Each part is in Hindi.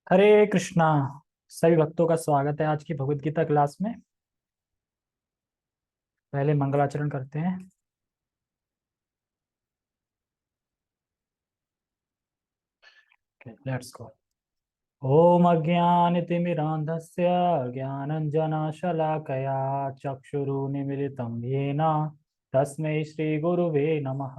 हरे कृष्णा। सभी भक्तों का स्वागत है आज की भगवत गीता क्लास में। पहले मंगलाचरण करते हैं। Let's go. ओम अज्ञानतिमिरान्धस्य ज्ञानञ्जनशलाकया चक्षुरुन्मीलितं येन तस्मै श्रीगुरुवे नमः।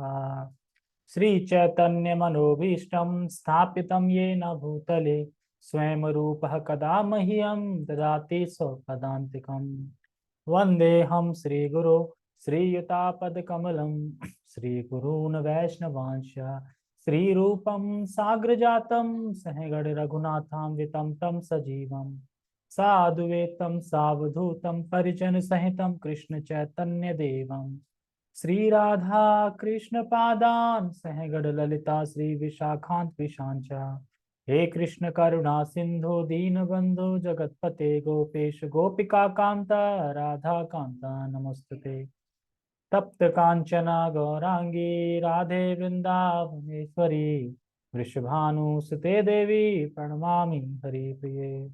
श्रीचैतन्यमनोभीष्टं स्थापितं येन भूतले स्वयं रूपः कदा मह्यं ददाति स्वपदान्तिकम्। वन्देऽहं श्रीगुरो श्रीयुतापदकमलं श्रीगुरून् वैष्णवांश्च श्रीरूपं साग्रजातं सहगण रघुनाथान्वितं तं सजीवं साधुवेतं सावधूतं परिजनसहितं कृष्ण चैतन्य देवं श्रीराधा कृष्ण पादान् सहगण ललिता श्री विशाखान्त विशांच। हे कृष्ण करुणा सिंधु दीनबंधु जगतपते गोपेश गोपिका कांता राधा कांता नमस्तुते। तप्त कांचना गौरांगी राधे वृंदावनेश्वरी वृषभानुसुते देवी प्रणमामि हरिप्रिये।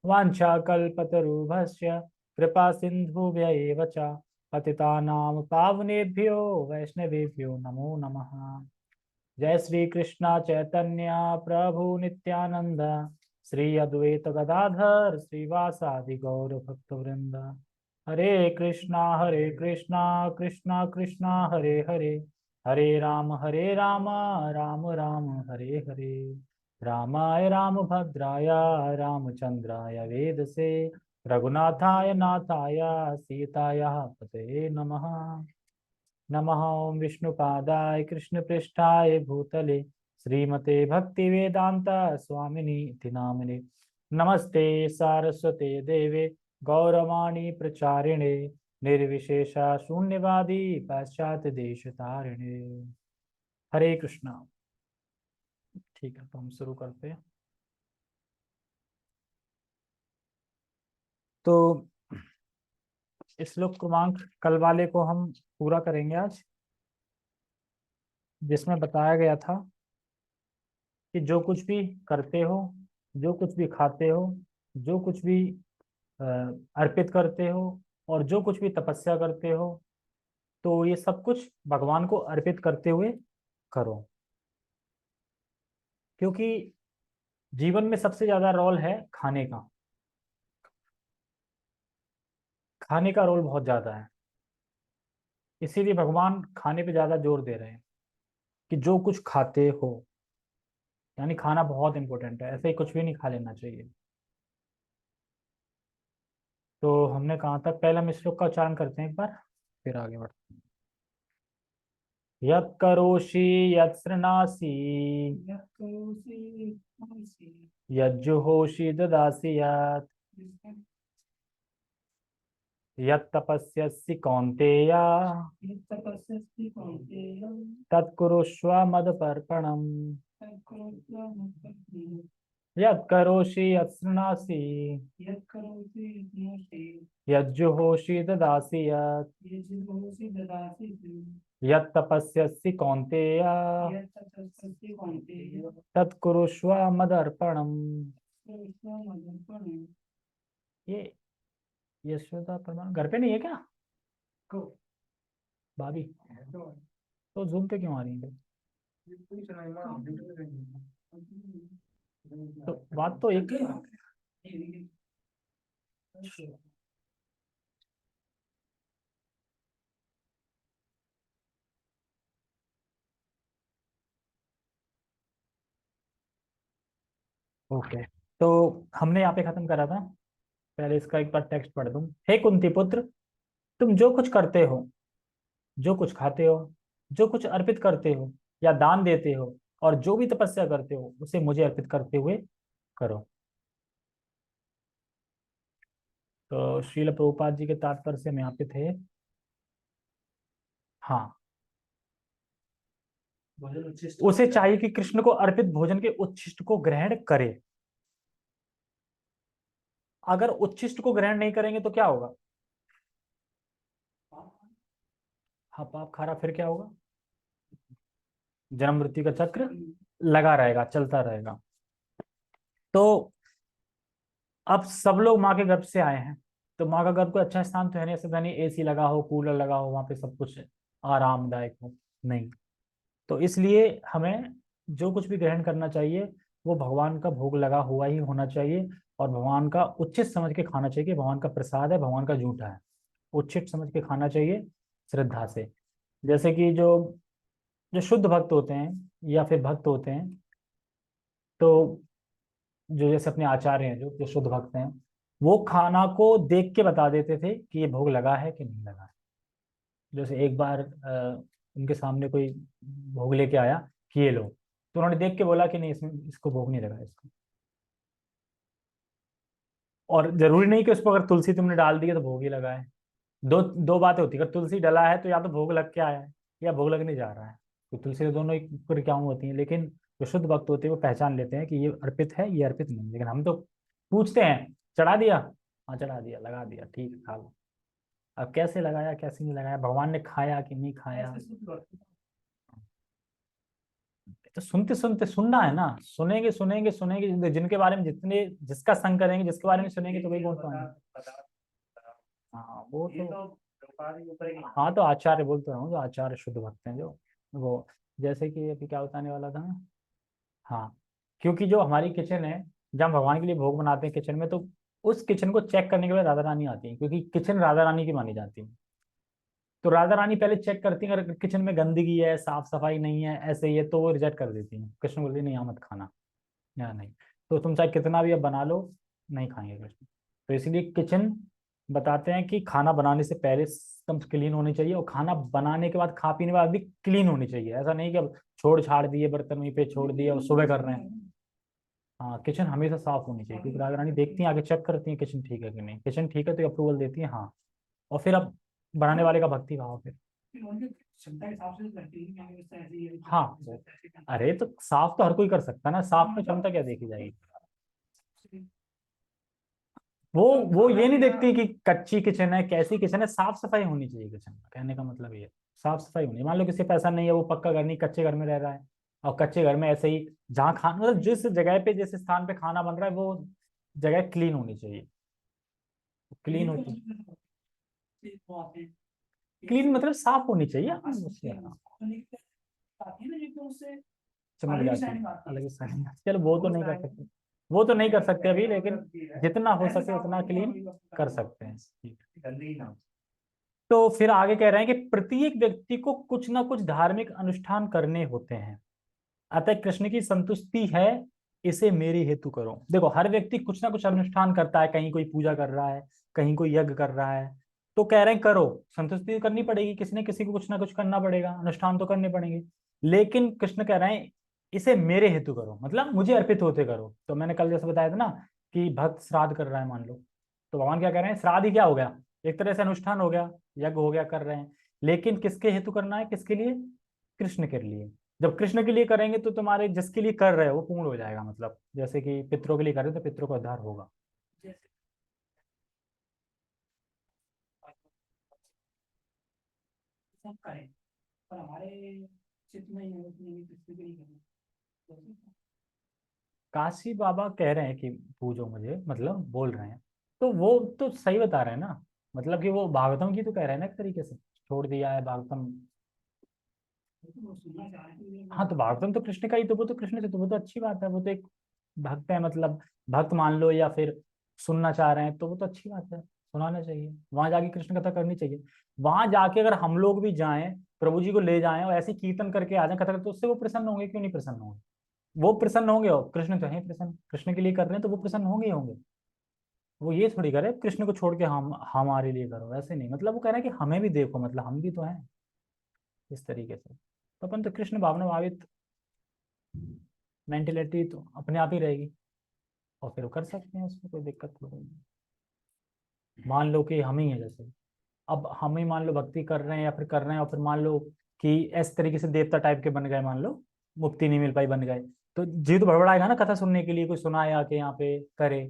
वाञ्छाकल्पतरुभ्यश्च कृपा सिन्धुभ्य एव च पतितानां पावनेभ्यो वैष्णवेभ्यो नमो नमः। जय श्री कृष्णा चैतन्य प्रभु नित्यानंद श्री अद्वैत गदाधर श्रीवासादि गौर भक्त वृंद। हरे कृष्णा कृष्णा कृष्णा हरे हरे हरे राम राम राम हरे हरे। रामाय रामभद्राय रामचंद्राय वेदसे रघुनाथाय नाथाय सीताया पतये नमः। नमः ओं विष्णुपादाय कृष्णपृष्ठाय भूतले श्रीमते भक्तिवेदांत स्वामिनि इति नामिने। नमस्ते सारस्वते देवे गौरवाणी प्रचारिणे निर्विशेष शून्यवादी पाश्चात्य देश तारिणे। हरे कृष्णा। ठीक है, तो हम शुरू करते हैं। तो श्लोक क्रमांक कल वाले को हम पूरा करेंगे आज, जिसमें बताया गया था कि जो कुछ भी करते हो, जो कुछ भी खाते हो, जो कुछ भी अ, अर्पित करते हो और जो कुछ भी तपस्या करते हो, तो ये सब कुछ भगवान को अर्पित करते हुए करो। क्योंकि जीवन में सबसे ज्यादा रोल है खाने का। खाने का रोल बहुत ज्यादा है, इसीलिए भगवान खाने पे ज्यादा जोर दे रहे हैं कि जो कुछ खाते हो, यानी खाना बहुत इंपॉर्टेंट है। ऐसे ही कुछ भी नहीं खा लेना चाहिए। तो हमने कहा था, पहले हम श्लोक का उच्चारण करते हैं एक बार, फिर आगे बढ़ते हैं। यत् करोषि यत् शृणासि यज्जुहोषि ददासि यत् यत् तपस्यसि कौन्तेय तत्कुरुष्व मदपर्पणम्। यत् करोषि यत् शृणासि यज्जुहोषि ददासि यत् यत् तपस्यसि कौन्तेय तत्कुरुष्व मदर्पणम्। ये यशोदा प्रमाण घर पे नहीं है क्या? को भाभी तो जूम पे क्यों आ रही है? तो बात तो एक ही है। ओके, तो हमने यहाँ पे खत्म करा था। पहले इसका एक बार टेक्स्ट पढ़ दूं। हे कुंती पुत्र, तुम जो कुछ करते हो, जो कुछ खाते हो, जो कुछ अर्पित करते हो या दान देते हो और जो भी तपस्या करते हो, उसे मुझे अर्पित करते हुए करो। तो श्रील प्रभुपाद जी के तात्पर्य से हम यहाँ पे थे। हाँ, उसे चाहिए कि कृष्ण को अर्पित भोजन के उच्छिष्ट को ग्रहण करे। अगर उच्छिष्ट को ग्रहण नहीं करेंगे तो क्या होगा? हाँ, पाप खारा, फिर क्या होगा? जन्म मृत्यु का चक्र लगा रहेगा, चलता रहेगा। तो अब सब लोग माँ के गर्भ से आए हैं, तो माँ का गर्भ कोई अच्छा स्थान तो है नहीं, ऐसा तो नहीं एसी लगा हो, कूलर लगा हो, वहां पे सब कुछ आरामदायक हो, नहीं। तो इसलिए हमें जो कुछ भी ग्रहण करना चाहिए वो भगवान का भोग लगा हुआ ही होना चाहिए, और भगवान का उचित समझ के खाना चाहिए कि भगवान का प्रसाद है, भगवान का जूठा है, उचित समझ के खाना चाहिए, श्रद्धा से। जैसे कि जो जो शुद्ध भक्त होते हैं या फिर भक्त होते हैं, तो जो जैसे अपने आचार्य हैं, जो शुद्ध भक्त हैं, वो खाना को देख के बता देते थे कि ये भोग लगा है कि नहीं लगा है। जैसे एक बार उनके सामने कोई भोग लेके आया कि ये लो, तो उन्होंने देख के बोला कि नहीं, इसमें इसको भोग नहीं लगा इसको। और जरूरी नहीं कि उसको अगर तुलसी तुमने डाल दी है तो भोग ही लगा है। दो दो बातें होती है, अगर तुलसी डला है तो या तो भोग लग के आया है या भोग लगने जा रहा है। तो तुलसी तो दोनों ही क्रियाओं होती हैं, लेकिन जो शुद्ध भक्त होते हैं वो पहचान लेते हैं कि ये अर्पित है, ये अर्पित नहीं। लेकिन हम तो पूछते हैं, चढ़ा दिया, हाँ चढ़ा दिया, लगा दिया, ठीक है खा लो। अब कैसे लगाया कैसे नहीं लगाया, भगवान ने खाया कि नहीं खाया, तो सुनते सुनते सुनना है ना, सुनेंगे सुनेंगे सुनेंगे, जिनके बारे में जितने जिसका संग करेंगे, जिसके बारे में सुनेंगे तो वही गुण पाएंगे। हाँ वो तो, हाँ तो आचार्य बोलते रहा हूँ, जो आचार्य शुद्ध भक्त हैं जो, वो जैसे कि अभी क्या बताने वाला था। हाँ, क्योंकि जो हमारी किचन है, जब हम भगवान के लिए भोग बनाते हैं किचन में, तो उस किचन को चेक करने के बाद राधा रानी आती है, क्योंकि किचन राधा रानी की मानी जाती है। तो राधा रानी पहले चेक करती है, अगर किचन में गंदगी है, साफ सफाई नहीं है, ऐसे ही है, तो वो रिजेक्ट कर देती है। कृष्ण बोलती है, नहीं यहाँ मत खाना, यहाँ नहीं। तो तुम चाहे कितना भी अब बना लो, नहीं खाएंगे कृष्ण। तो इसलिए किचन बताते हैं कि खाना बनाने से पहले एकदम क्लीन होनी चाहिए, और खाना बनाने के बाद, खा पीने के बाद भी क्लीन होनी चाहिए। ऐसा नहीं कि अब छोड़ छाड़ दिए बर्तन वहीं पे छोड़ दिए और सुबह कर रहे हैं। हाँ, किचन हमेशा साफ होनी चाहिए, क्योंकि राधा रानी देखती हैं, आगे चेक करती हैं किचन ठीक है कि नहीं, किचन ठीक है तो अप्रूवल देती है, हाँ। और फिर अब बनाने वाले का भक्ति भाव फिर, हाँ। अरे तो साफ तो हर कोई कर सकता है ना, साफ में क्षमता क्या देखी जाएगी। वो ये नहीं देखती कि कच्ची किचन है कैसी किचन है, साफ सफाई होनी चाहिए किचन में, कहने का मतलब ये है। साफ सफाई होनी, मान लो किसी पैसा नहीं है, वो पक्का घर नहीं, कच्चे घर में रह रहा है, और कच्चे घर में ऐसे ही जहाँ खाना, मतलब जिस जगह पे जिस स्थान पे खाना बन रहा है, वो जगह क्लीन होनी चाहिए। क्लीन होती, क्लीन मतलब साफ होनी चाहिए, हाँ, चमक जाती है, अलग ही शाइनिंग आती है। चलो वो तो नहीं कर सकते, वो तो नहीं कर सकते अभी, लेकिन जितना हो सके उतना क्लीन कर सकते हैं। तो फिर आगे कह रहे हैं कि प्रत्येक व्यक्ति को कुछ ना कुछ धार्मिक अनुष्ठान करने होते हैं, अतः कृष्ण की संतुष्टि है, इसे मेरे हेतु करो। देखो, हर व्यक्ति कुछ ना कुछ अनुष्ठान करता है, कहीं कोई पूजा कर रहा है, कहीं कोई यज्ञ कर रहा है, तो कह रहे हैं करो, संतुष्टि करनी पड़ेगी, किसी न किसी को कुछ ना कुछ करना पड़ेगा, अनुष्ठान तो करने पड़ेंगे। लेकिन कृष्ण कह रहे हैं इसे मेरे हेतु करो, मतलब मुझे अर्पित होते करो। तो मैंने कल जैसे बताया था ना, कि भक्त श्राद्ध कर रहा है मान लो, तो भगवान क्या कह रहे हैं, श्राद्ध ही क्या हो गया, एक तरह से अनुष्ठान हो गया, यज्ञ हो गया, कर रहे हैं। लेकिन किसके हेतु करना है, किसके लिए, कृष्ण के लिए। जब कृष्ण के लिए करेंगे तो तुम्हारे जिसके लिए कर रहे हो वो पूर्ण हो जाएगा, मतलब जैसे कि पितरों के लिए कर रहे हो तो पितरों का उद्धार होगा। काशी बाबा कह रहे हैं कि पूजो मुझे, मतलब बोल रहे हैं, तो वो तो सही बता रहे हैं ना, मतलब कि वो भागवतम की तो कह रहे हैं ना, एक तरीके से छोड़ दिया है भागवतम। हाँ तो भागवतम तो कृष्ण का ही, तो वो तो कृष्ण से, तो वो तो अच्छी बात है, वो तो एक भक्त है, मतलब भक्त मान लो, या फिर सुनना चाह रहे हैं तो वो तो अच्छी बात है, सुनाना चाहिए, वहां जाके कृष्ण कथा करनी चाहिए। वहां जाके अगर हम लोग भी जाएं, प्रभु जी को ले जाएं और ऐसे कीर्तन करके आ जाएं कथा, तो उससे वो प्रसन्न होंगे, क्यों नहीं प्रसन्न होंगे, वो प्रसन्न होंगे, और कृष्ण तो है प्रसन्न, कृष्ण के लिए कर रहे हैं तो वो प्रसन्न होंगे ही होंगे। वो ये थोड़ी करे कृष्ण को छोड़ के हम हमारे लिए करो, ऐसे नहीं, मतलब वो कह रहे हैं कि हमें भी देखो, मतलब हम भी तो हैं, इस तरीके से। तो अपन तो कृष्ण भावना भावित मेंटेलिटी तो अपने आप ही रहेगी, और फिर वो कर सकते हैं, उसमें कोई दिक्कत तो नहीं। मान लो कि हम ही हैं जैसे, अब हम ही मान लो भक्ति कर रहे हैं या फिर कर रहे हैं, और फिर मान लो कि इस तरीके से देवता टाइप के बन गए, मान लो मुक्ति नहीं मिल पाई, बन गए, तो जी तो भड़बड़ाएगा ना, कथा सुनने के लिए कोई सुनाए आके यहाँ पे करे,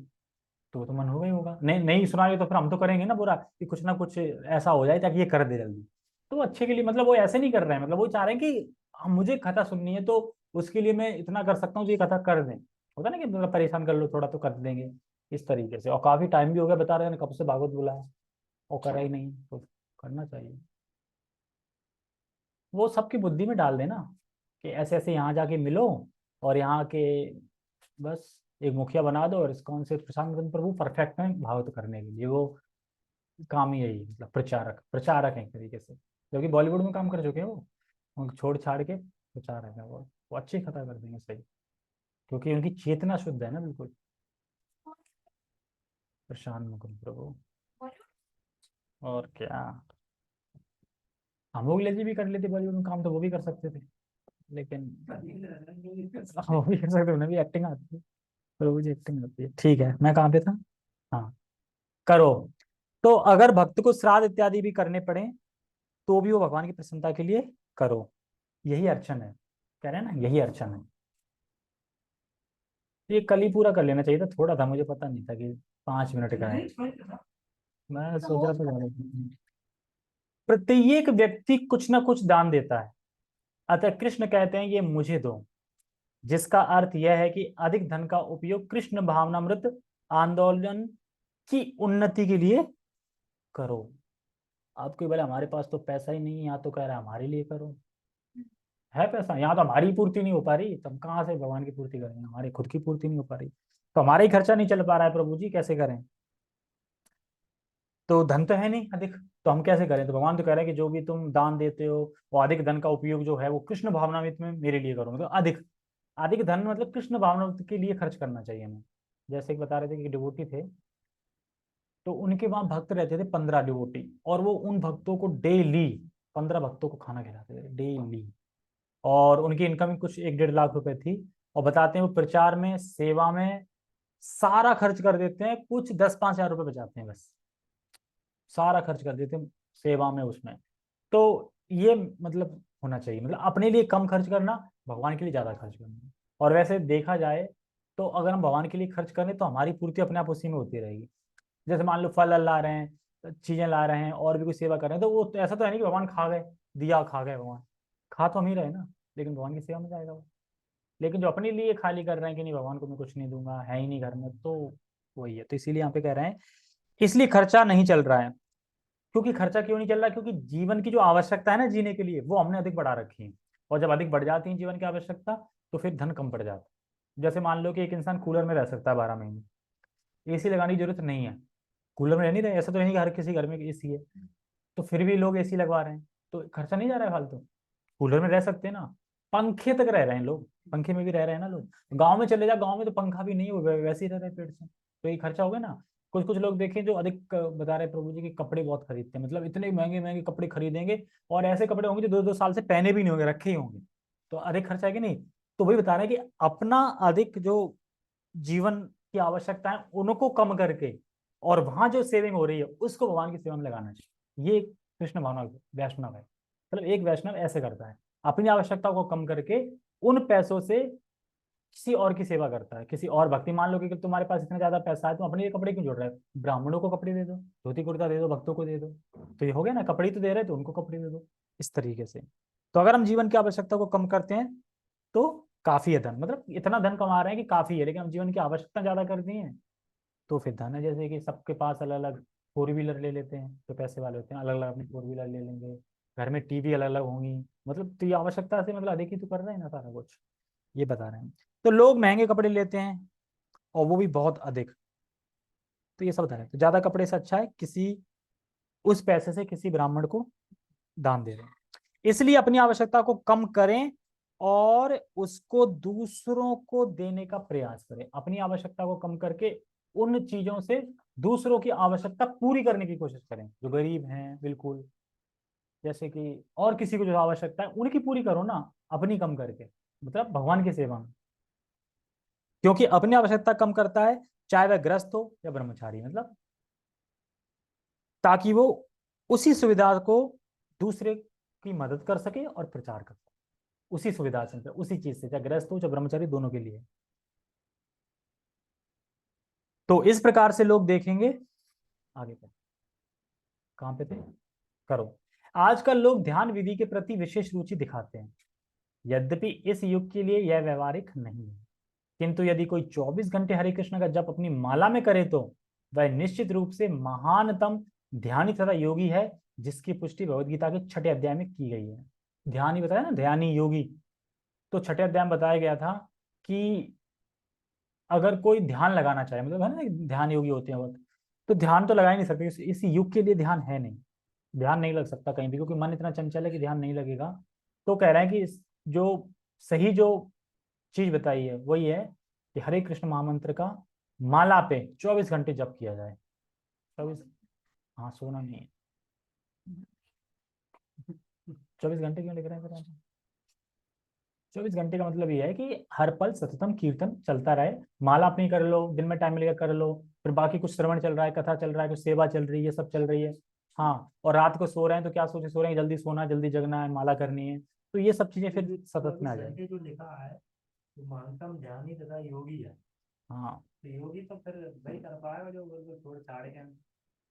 तो वो तो मन होगा ही होगा, नहीं नहीं सुनाएंगे तो फिर हम तो करेंगे ना बुरा, कि कुछ ना कुछ ऐसा हो जाए ताकि ये कर दे जल्दी। तो अच्छे के लिए, मतलब वो ऐसे नहीं कर रहे हैं, मतलब वो चाह रहे हैं कि मुझे कथा सुननी है, तो उसके लिए मैं इतना कर सकता हूँ, जो ये कथा कर दें, होता ना कि मतलब परेशान कर लो थोड़ा तो कर देंगे। इस तरीके से। और काफी टाइम भी हो गया, बता रहे हैं, कब से भागवत बोला है और करा ही नहीं, तो करना चाहिए। वो सबकी बुद्धि में डाल देना कि ऐसे ऐसे यहाँ जाके मिलो, और यहाँ के बस एक मुखिया बना दो, और इस्कॉन से प्रशांत चंद्र प्रभु परफेक्ट है भागवत करने के लिए। वो काम ही यही है, मतलब प्रचारक प्रचारक है एक तरीके से, क्योंकि बॉलीवुड में काम कर चुके हैं वो। उनको छोड़ छाड़ के प्रचारक है वो अच्छी कथा कर देंगे सही, क्योंकि उनकी चेतना शुद्ध है ना बिल्कुल। प्रशांत मुकुंद प्रभु। और क्या, हम लोग ले भी कर लेते बॉलीवुड में काम, तो वो भी कर सकते थे, लेकिन हाँ, वो भी कर सकते, उन्हें भी एक्टिंग आती है। प्रभु जी एक्टिंग आती है। ठीक है, मैं कहाँ पे था? हाँ, करो। तो अगर भक्त को श्राद्ध इत्यादि भी करने पड़े, तो भी वो भगवान की प्रसन्नता के लिए करो। यही अर्चन है, कह रहे हैं ना, यही अर्चन है। ये कल ही पूरा कर लेना चाहिए था, थोड़ा था, मुझे पता नहीं था कि 5 मिनट का है। मैं सोच रहा था प्रत्येक व्यक्ति कुछ ना कुछ दान देता है, अतः कृष्ण कहते हैं ये मुझे दो, जिसका अर्थ यह है कि अधिक धन का उपयोग कृष्ण भावनामृत आंदोलन की उन्नति के लिए करो। आपको बोले हमारे पास तो पैसा ही नहीं है, यहाँ तो कह रहा है हमारे लिए करो। है पैसा, यहाँ तो हमारी पूर्ति नहीं हो पा रही, तो हम कहाँ से भगवान की पूर्ति करेंगे? हमारी खुद की पूर्ति नहीं हो पा रही, तो हमारा ही खर्चा नहीं चल पा रहा है, प्रभु जी कैसे करें? तो धन तो है नहीं अधिक, तो हम कैसे करें? तो भगवान तो कह रहे हैं कि जो भी तुम दान देते हो, वो अधिक धन का उपयोग जो है वो कृष्ण भावनामृत में मेरे लिए करो। मतलब अधिक अधिक धन मतलब कृष्ण भावनामृत के लिए खर्च करना चाहिए हमें। जैसे कि बता रहे थे कि डिवोटी थे, तो उनके वहां भक्त रहते थे 15 डिवोटी, और वो उन भक्तों को डेली, 15 भक्तों को खाना खिलाते थे डेली। और उनकी इनकम कुछ 1-1.5 लाख रुपए थी। और बताते हैं वो प्रचार में, सेवा में सारा खर्च कर देते हैं, कुछ 10-5 हजार रुपए बचाते हैं बस, सारा खर्च कर देते हैं सेवा में उसमें। तो ये मतलब होना चाहिए, मतलब अपने लिए कम खर्च करना, भगवान के लिए ज्यादा खर्च करना। और वैसे देखा जाए तो अगर हम भगवान के लिए खर्च करें तो हमारी पूर्ति अपने आप उसी में होती रहेगी। जैसे मान लो फल ला रहे हैं, चीजें ला रहे हैं, और भी कुछ सेवा कर रहे हैं, तो वो तो ऐसा तो है नहीं कि भगवान खा गए, दिया खा गए भगवान, खा तो हम ही रहे ना, लेकिन भगवान की सेवा में जाएगा वो। लेकिन जो अपने लिए खाली कर रहे हैं कि नहीं भगवान को मैं कुछ नहीं दूंगा, है ही नहीं घर में, तो वही है। तो इसीलिए यहाँ पे कह रहे हैं, इसलिए खर्चा नहीं चल रहा है। क्योंकि खर्चा क्यों नहीं चल रहा है? क्योंकि जीवन की जो आवश्यकता है ना जीने के लिए, वो हमने अधिक बढ़ा रखी है। और जब अधिक बढ़ जाती है जीवन की आवश्यकता, तो फिर धन कम पड़ जाता है। जैसे मान लो कि एक इंसान कूलर में रह सकता है 12 महीने, एसी लगाने की जरूरत नहीं है, कूलर में रह नहीं रहे, ऐसा तो नहीं कि हर किसी घर में एसी है, तो फिर भी लोग एसी लगवा रहे हैं, तो खर्चा नहीं जा रहा है फालतू। कूलर में रह सकते हैं ना, पंखे तक रह रहे हैं लोग, पंखे में भी रह रहे हैं ना लोग। गांव में चले जा, गांव में तो पंखा भी नहीं है, वो वैसे ही रह रहे हैं पेड़ से, तो ये खर्चा हो गया ना। कुछ कुछ लोग देखें जो अधिक बता रहे हैं प्रभु जी के कपड़े बहुत खरीदते हैं, मतलब इतने महंगे महंगे कपड़े खरीदेंगे, और ऐसे कपड़े होंगे जो 2-2 साल से पहने भी नहीं होंगे, रखे ही होंगे, तो अधिक खर्चा है कि नहीं? तो वही बता रहे हैं कि अपना अधिक जो जीवन की आवश्यकता है उनको कम करके, और वहां जो सेविंग हो रही है उसको भगवान की सेवा में लगाना चाहिए। ये कृष्ण भावना वैष्णव है, मतलब एक वैष्णव ऐसे करता है, अपनी आवश्यकता को कम करके उन पैसों से किसी और की सेवा करता है, किसी और भक्ति। मान लो कि तुम्हारे पास इतना ज्यादा पैसा है, तुम अपने लिए कपड़े क्यों जोड़ रहे हो? ब्राह्मणों को कपड़े दे दो, धोती कुर्ता दे दो, भक्तों को दे दो, तो ये हो गया ना, कपड़े तो दे रहे तो उनको कपड़े दे दो। इस तरीके से, तो अगर हम जीवन की आवश्यकता को कम करते हैं तो काफी है धन, मतलब इतना धन कमा रहे हैं कि काफी है, लेकिन हम जीवन की आवश्यकता ज्यादा कर दी है, तो फिर धन है। जैसे कि सबके पास अलग अलग 4 व्हीलर ले लेते हैं, जो पैसे वाले होते हैं अलग अलग अपनी 4 व्हीलर ले लेंगे, घर में टीवी अलग अलग होंगी, मतलब तो ये आवश्यकता से मतलब अधिक ही तो कर रहे हैं ना सारा कुछ, ये बता रहे हैं। तो लोग महंगे कपड़े लेते हैं, और वो भी बहुत अधिक, तो ये सब बता रहे हैं। तो ज्यादा कपड़े से अच्छा है किसी उस पैसे से किसी ब्राह्मण को दान दे रहे हैं। इसलिए अपनी आवश्यकता को कम करें और उसको दूसरों को देने का प्रयास करें। अपनी आवश्यकता को कम करके उन चीजों से दूसरों की आवश्यकता पूरी करने की कोशिश करें, जो गरीब हैं बिल्कुल, जैसे कि और किसी को जो आवश्यकता है उनकी पूरी करो ना, अपनी कम करके, मतलब भगवान की सेवा में। क्योंकि अपनी आवश्यकता कम करता है, चाहे वह ग्रस्त हो या ब्रह्मचारी, मतलब ताकि वो उसी सुविधा को दूसरे की मदद कर सके और प्रचार कर सके, उसी सुविधा से, उसी चीज से, चाहे गृहस्थ हो चाहे ब्रह्मचारी, दोनों के लिए। तो इस प्रकार से लोग देखेंगे। आगे पे कहाँ पे थे? करो। आजकल लोग ध्यान विधि के प्रति विशेष रुचि दिखाते हैं, यद्यपि इस युग के लिए यह व्यवहारिक नहीं है। किंतु यदि कोई 24 घंटे हरे कृष्ण का जप अपनी माला में करे तो वह निश्चित रूप से महानतम ध्यानी तथा योगी है, जिसकी पुष्टि भगवद गीता के 6 अध्याय में की गई है। ध्यानी बताया ना, ध्यानी योगी। तो 6 अध्याय में बताया गया था कि अगर कोई ध्यान लगाना चाहे, मतलब है ना ध्यान योगी होते हैं बहुत, तो ध्यान तो लगा ही नहीं सकते, इस युग के लिए ध्यान है नहीं, ध्यान नहीं लग सकता कहीं भी, क्योंकि मन इतना चंचल है कि ध्यान नहीं लगेगा। तो कह रहे हैं कि जो सही जो चीज बताई है वही है कि हरे कृष्ण महामंत्र का माला पे 24 घंटे जप किया जाए। 24, हाँ सोना नहीं है। 24 घंटे क्यों लिख रहे हैं फिर आप? 24 घंटे का मतलब ये है कि हर पल सततम कीर्तन चलता रहे। माला अपनी कर लो, दिन में टाइम मिलेगा कर लो, फिर बाकी कुछ श्रवण चल रहा है, कथा चल रहा है, कुछ सेवा चल रही है, सब चल रही है। हाँ, और रात को सो रहे हैं तो क्या सोचे, सो रहे हैं जल्दी सोना है, जल्दी जगना है, माला करनी है, तो ये सब चीजें फिर सतत में आ जाएगी। जो लिखा है तो मानतम ध्यानी तथा योगी है। हाँ, तो योगी तो फिर वही कर पाएगा जो बिल्कुल छोड़ छाड़ के।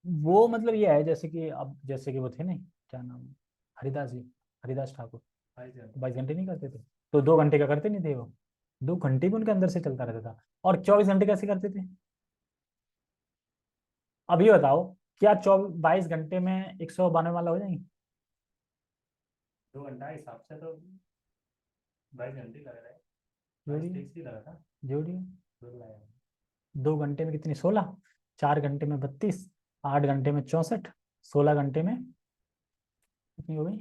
वो मतलब ये है जैसे कि अब जैसे कि वो थे नहीं, क्या नाम है, हरिदास जी, हरिदास ठाकुर। 22 घंटे नहीं करते थे, तो 2 घंटे का करते नहीं थे वो, 2 घंटे भी उनके अंदर से चलता रहता था। और 24 घंटे कैसे करते थे? अब ये बताओ, क्या 22 घंटे में 192 माला हो जाएंगी? 2 घंटा हिसाब से तो 22 घंटे लग रहा है। जोड़िए, 22 ही लगा था। जोड़िए। दो लगाया। 2 घंटे में कितनी, 16, 4 घंटे में 32, 8 घंटे में 64, 16 घंटे में कितनी हो गई?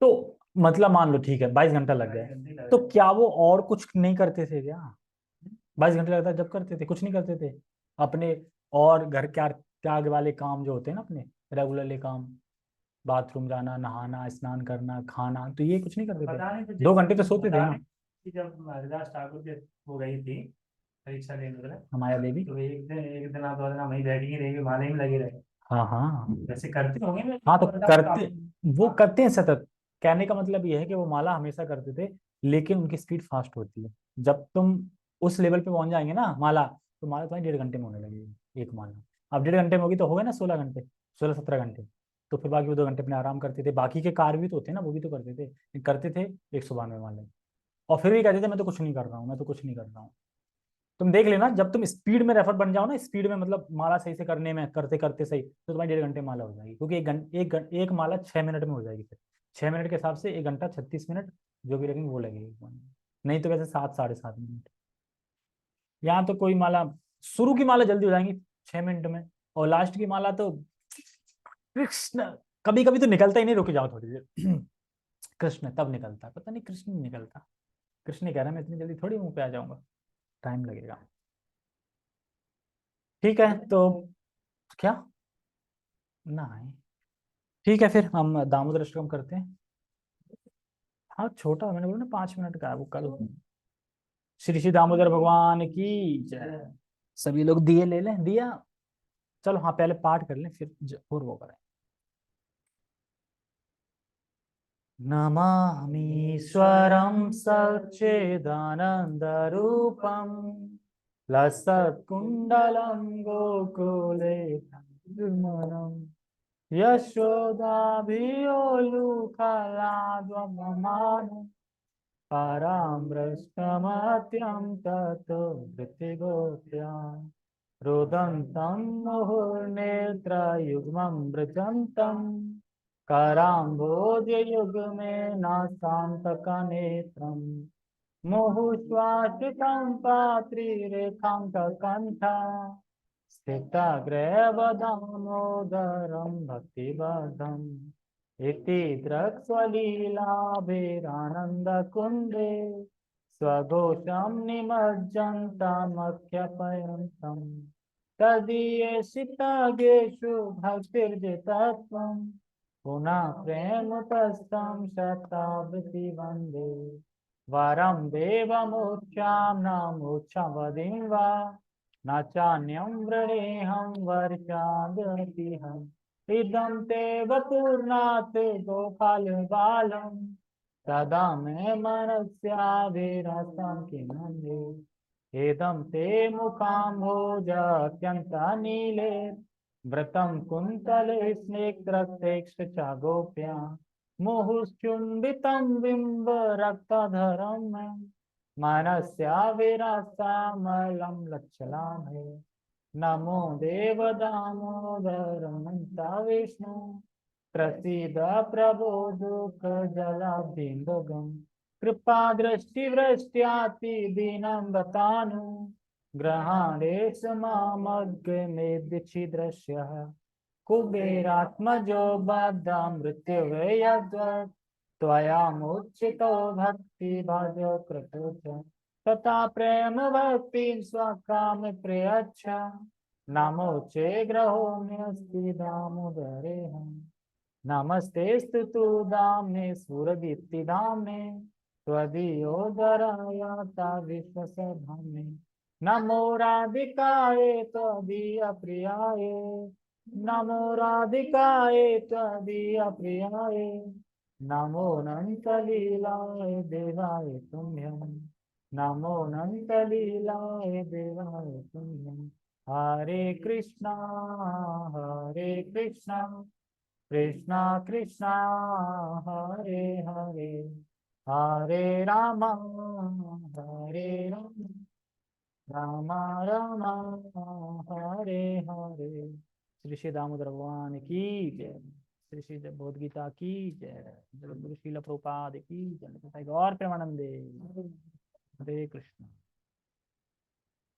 तो मतलब मान लो ठीक है 22 घंटा लग गया, 22 घंटे लग तो रहे हैं। क्या वो और कुछ नहीं करते थे क्या? 22 घंटे लगता जब करते थे, कुछ नहीं करते थे अपने और घर क्या त्याग वाले काम जो होते हैं ना अपने रेगुलरली काम, बाथरूम जाना, नहाना, स्नान करना, खाना, तो ये कुछ नहीं तो करते थे? पता नहीं तो 2 घंटे तो सोते थे पता ना। नहीं कि जब हरिदास ठाकुर की हो गई थी परीक्षा देने के लिए, हमारा देवी। तो एक दिन आप 2 दिन वहीं बैठी ही रहेगी, माले में लगे रहे। हाँ हाँ। वैसे करते होंगे ना हाँ तो तो करते, वो करते हैं सतत। कहने का मतलब ये है कि वो माला हमेशा करते थे, लेकिन उनकी स्पीड फास्ट होती है। जब तुम उस लेवल पे पहुंच जाएंगे ना माला, तो माला तुम्हारी 1.5 घंटे में होने लगेगी एक माला। अब 1.5 घंटे में होगी तो हो गए ना 16 घंटे, 16-17 घंटे। तो फिर बाकी वो 2 घंटे अपने आराम करते थे, बाकी के कार्य भी तो होते हैं ना, वो भी तो करते थे, करते थे 192 माले। और फिर भी कहते थे मैं तो कुछ नहीं कर रहा हूँ, मैं तो कुछ नहीं कर रहा हूँ। तुम देख लेना, जब तुम स्पीड में रेफर बन जाओ ना, स्पीड में मतलब माला सही से करने में, करते करते सही, तो तुम्हारी 1.5 घंटे माला हो जाएगी, क्योंकि एक माला 6 मिनट में हो जाएगी। फिर 6 मिनट के हिसाब से 1 घंटा 36 मिनट जो भी लगेंगे वो लगेगी। नहीं तो वैसे 7 साढ़े 7 मिनट। यहाँ तो कोई माला, शुरू की माला जल्दी हो जाएंगी 6 मिनट में, और लास्ट की माला तो कृष्ण, कभी कभी तो निकलता ही नहीं, रुक जाओ थोड़ी देर कृष्ण तब निकलता है, पता नहीं कृष्ण नहीं निकलता। कृष्ण कह रहा है मैं इतनी जल्दी थोड़ी मुंह पे आ जाऊंगा, टाइम लगेगा। ठीक है तो क्या, नहीं, ठीक है फिर हम दामोदर अष्टकम करते हैं। हाँ छोटा, मैंने बोला ना 5 मिनट का है, वो कल। श्री श्री दामोदर भगवान की जय। सभी लोग दिए ले लें, दिया। चलो हाँ पहले पाठ कर लें फिर और वो करें। नमामीश्वरं सच्चिदानन्दरूपं लसत्कुण्डलं गोकुले विमलम् यशोदाभियोलुकलाद्वममानं परामृष्टमत्यं ततो धृतिगोप्या रुदन्तं मुहुर्नेत्रयुग्मं मृजन्तम् कराम्भोजयुग्मेन शान्तकनेत्रम् मुहुश्वासितं पात्रीरेखाङ्ककण्ठा स्थितग्रहवदामोदरं भक्तिवदम् इति द्रक्ष्वलीलाभिरानन्दकुन्दे स्वघोषं निमज्जन्तमख्यपयन्तम् तदीयसितगेषु भक्तिर्जितत्वम् पुनः प्रेमतस्तं शतावृति वन्दे वरं देवमोक्षां न मोक्षवदिं वा न चान्यं वृणेऽहं वर्षादतिहम् इदं ते वपुर्नाथ गोपालबालम् सदा मे मनस्याभिरसं किमन्ये एदं ते मुखाम्भोजत्यन्तनीले व्रतं कुन्तले स्निग्धरक्तेक्ष च गोप्या मुहुश्चुम्बितं बिम्बरक्तधरम् मनस्याविरसामलं लच्छलामहे। नमो देव दामोदर अनंता विष्णु, प्रसीद प्रभो दुःख जलाब्धिंदगम। कृपा दृष्टि वृष्ट्याति दीनं बतानु, ग्रहाणेश मामग्र मेदिछि दृश्यः। कुबेरात्मजो बद्धा मृत्युवे यद्वत्, त्वया मुच्चितो भक्ति भाजो कृतो च। तथा प्रेम भक्ति स्वकाम प्रयच्छ, नमोचे ग्रहो म्यस्ति दामोदरे हम। नमस्ते स्तुतु दाम्ने सुरदीप्ति धाम्ने, त्वदीयोदरायाता विश्वसधाम्ने। नमो राधिकाये त्वदीय प्रियाये, नमो राधिकाये त्वदीय प्रियाये। नमो अनंत लीलाय देवाय तुभ्यं, नमो अनंत लीलाय देवाय तुभ्यं। हरे कृष्णा कृष्णा कृष्णा हरे हरे, हरे राम राम राम हरे हरे। श्री श्री दामोदर भगवान की जय। श्री श्री भगवद गीता की जय। जगत गुरु श्रील प्रभुपाद की जय। गौर प्रेमानंदे। हरे कृष्ण।